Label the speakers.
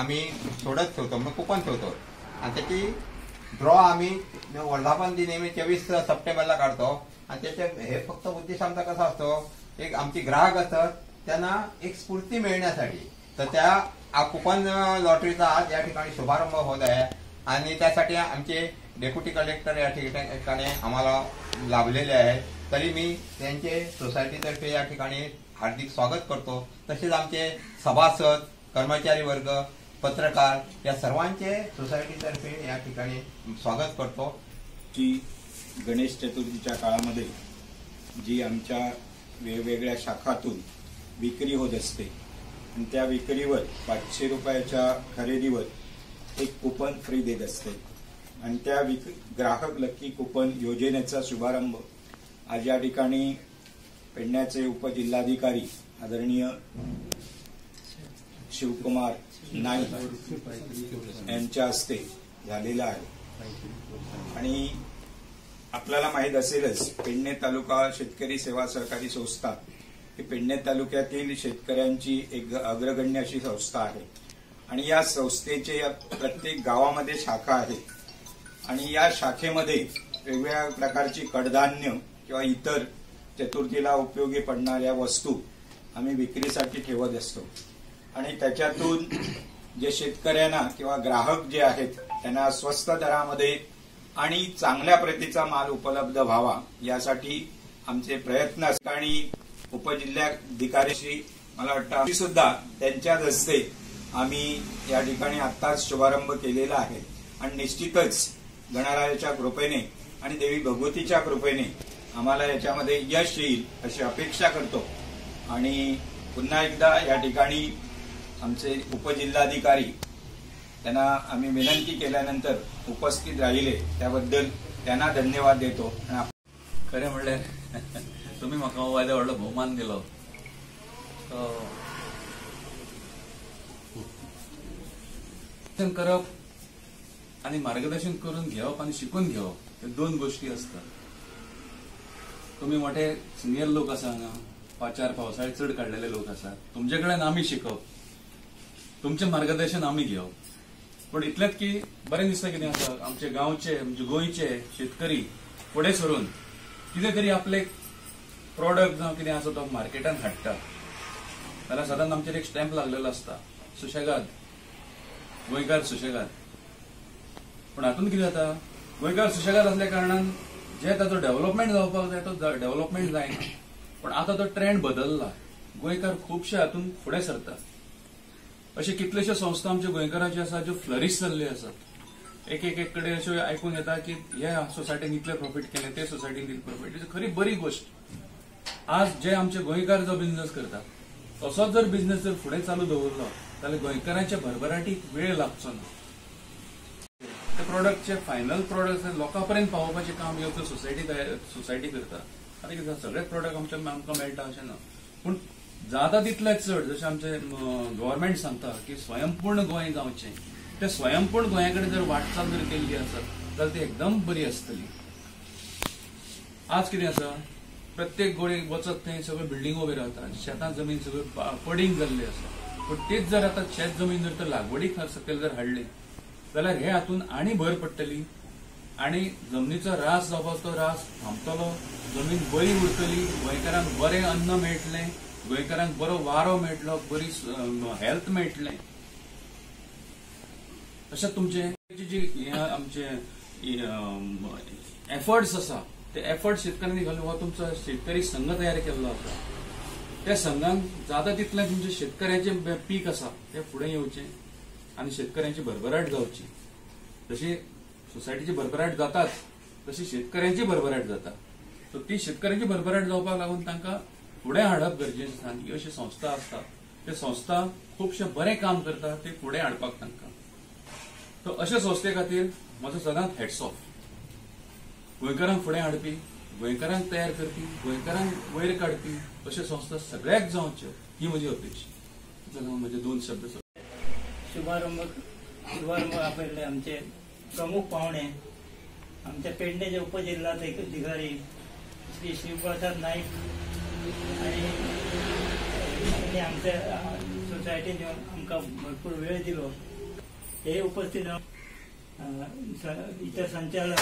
Speaker 1: आम्ही सोडत ठेवतो, मग कुपन ठेवतो आणि त्याची ड्रॉ आम्ही वर्धापन दिन नेहमी 24 सप्टेंबरला काढतो. आणि त्याचे हे फक्त उद्देश आमचा कसा असतो, एक आमची ग्राहक असतात त्यांना एक स्फूर्ती मिळण्यासाठी. तर त्या कुपन लॉटरीचा आज या ठिकाणी शुभारंभ होत आहे आणि त्यासाठी आमचे डेप्युटी कलेक्टर या ठिकाणी आम्हाला लाभलेले आहेत. तरी मी त्यांचे सोसायटीतर्फे या ठिकाणी हार्दिक स्वागत करतो. तसेच आमचे सभासद, कर्मचारी वर्ग, पत्रकार या सर्वांचे सोसायटीतर्फे या ठिकाणी स्वागत करतो.
Speaker 2: की गणेश चतुर्थीच्या काळामध्ये जी आमच्या वेगवेगळ्या शाखातून विक्री होत असते आणि त्या विक्रीवर 500 रुपयाच्या खरेदीवर एक कुपन फ्री देत असते आणि त्या ग्राहक लक्की कुपन योजनेचा शुभारंभ आज या ठिकाणी पेडण्याचे उपजिल्हाधिकारी आदरणीय शिवकुमार नाईक यांच्या हस्ते झालेला आहे. आणि आपल्याला माहीत असेलच, पेडणे तालुका शेतकरी सेवा सहकारी संस्था ही पेडणे तालुक्यातील शेतकऱ्यांची एक अग्रगण्य अशी संस्था आहे आणि या संस्थेचे प्रत्येक गावामध्ये शाखा आहेत आणि या शाखेमध्ये वेगवेगळ्या प्रकारची कडधान्य किंवा इतर चतुर्थीला उपयोगी पडणाऱ्या वस्तू आम्ही विक्रीसाठी ठेवत असतो. आणि त्याच्यातून जे शेतकऱ्यांना किंवा ग्राहक जे आहेत त्यांना स्वस्त दरामध्ये आणि चांगल्या प्रतीचा माल उपलब्ध व्हावा यासाठी आमचे प्रयत्न असतात. आणि उपजिल्हाधिकारी मला वाटतं सुद्धा त्यांच्याच हस्ते आम्ही या ठिकाणी आत्ताच शुभारंभ केलेला आहे आणि निश्चितच गणरायाच्या कृपेने आणि देवी भगवतीच्या कृपेने आम्हाला याच्यामध्ये यश येईल अशी अपेक्षा करतो. आणि पुन्हा एकदा या ठिकाणी आमचे उपजिल्हाधिकारी त्यांना आम्ही विनंती केल्यानंतर उपस्थित राहिले त्याबद्दल त्यांना धन्यवाद देतो.
Speaker 3: खरें म्हणल्यार तुम्ही म्हाका व्हडलो भोवमान दिलो. करप आणि मार्गदर्शन करून घेवप आणि शिकून घेवप हे दोन गोष्टी असतात. तुम्ही मोठे सिनियर लोक आसा हांगा, 5-4 पावसाळे चढ काढलेले लोक आसात, तुमचे कडेन आमी शिकप, तुमचे मार्गदर्शन आमी घेवप. पण इतलेंच की बरें दिसता कितें आसा, आमचे गांवचे म्हणजे गोंयचे शेतकरी फुडें सरून कितें तरी आपले प्रोडक्ट जावं कितें आसा तो मार्केटांत हाडटा जाल्यार सदांच आमचेर एक स्टॅम्प लागलेलो आसता, सुशेगाद, गोंयकार सुशेगाद. पण हातूंत कितें जाता, गोंयकार सुशेगाद असल्या कारणान जे ताचो डेव्हलपमेंट जावपाक जाय तो डेव्हलपमेंट जायना. पण आता तो ट्रेंड बदलला, गोंयकार खुबशे हातूंत फुडें सरता. अशे कितलेशे संस्था आमच्या गोंयकारांचे आसा ज्यो फ्लरिश जाल्ल्यो आसात. एक कडेन अश्यो आयकून येता की हे सोसायटीन इतले प्रॉफिट केले, ते सोसायटीन इतले प्रॉफिट. इज खरी बरी गोष्ट. आज जे आमचे गोंयकार जो बिझनेस करता तसोच जर बिझनेस जर फुडें चालू दवरलो जाल्यार गोंयकारांच्या भरभराटीक वेळ लागचो ना. त्या प्रोडक्टचे फायनल प्रोडक्ट लोकां पर्यंत पावोवपाचें काम ह्यो सोसायटी करता. आतां कितें सगळे प्रोडक्ट आमकां मेळटा अशें ना, पूण जाता तितलेच चड जशें आमचे गव्हर्मेंट सांगता की स्वयंपूर्ण गोंय जावचें, ते स्वयंपूर्ण गोंया कडेन जर वाटचाल जर केल्ली आसत जाल्यार ती एकदम बरी आसतली. आज कितें आसा, प्रत्येक गोंयक वचत थंय सगळ्यो बिल्डिंगो उबे रावतात, शेतां जमीन सगळ्यो पडींग जाल्ली आसा. पण तीच जर आतां शेत जमीन जर तर लागवडी सकयल जर हाडली जाल्यार हे हातून आनी भर पडटली आणि जमनीचो रास जावपाक तो रास थांबतलो, जमीन बरी उरतली, गोंयकारांक बरें अन्न मेळटलें, गोंयकारांक बरो वारो मेळटलो, बरी हेल्थ मेळटलें. अशें तुमचे जी आमचे एफर्ट्स आसा ते एफर्ट शेतकऱ्यांनी घालून हो तुमचो शेतकरी संघ तयार केल्लो आसा. त्या संघान जाता तितलें तुमचे शेतकऱ्याचें पीक आसा ते फुडें येवचें आनी शेतकऱ्यांची भरभराट जावची. जशी सोसायटीची भरभराट जाताच तशी शेतकऱ्यांची भरभराट जाता. सो ती शेतकऱ्यांची भरभराट जावपाक लागून तांकां फुडें हाडप गरजेचें आसा. ही अशी संस्था आसता, ते संस्था खुबशें बरें काम करता ते फुडें हाडपाक तांकां. सो अशा संस्थे खातीर म्हजो सदांच हॅट्स ऑफ. गोंयकारांक फुडें हाडपी, गोंयकारांक तयार करपी, गोंयकारांक वयर काडपी अश्यो संस्था सगळ्याक जावच्यो ही म्हजी अपेक्षा. जाल्यार म्हजे 2 शब्द.
Speaker 4: शुभारंभ आपले आमचे प्रमुख पाहुणे आमच्या पेडणेचे उपजिल्हाधिकारी श्री शिवप्रसाद नाईक आणि आमच्या सोसायटीन आमकां भरपूर वेळ दिलो हे उपस्थित इतर संचालक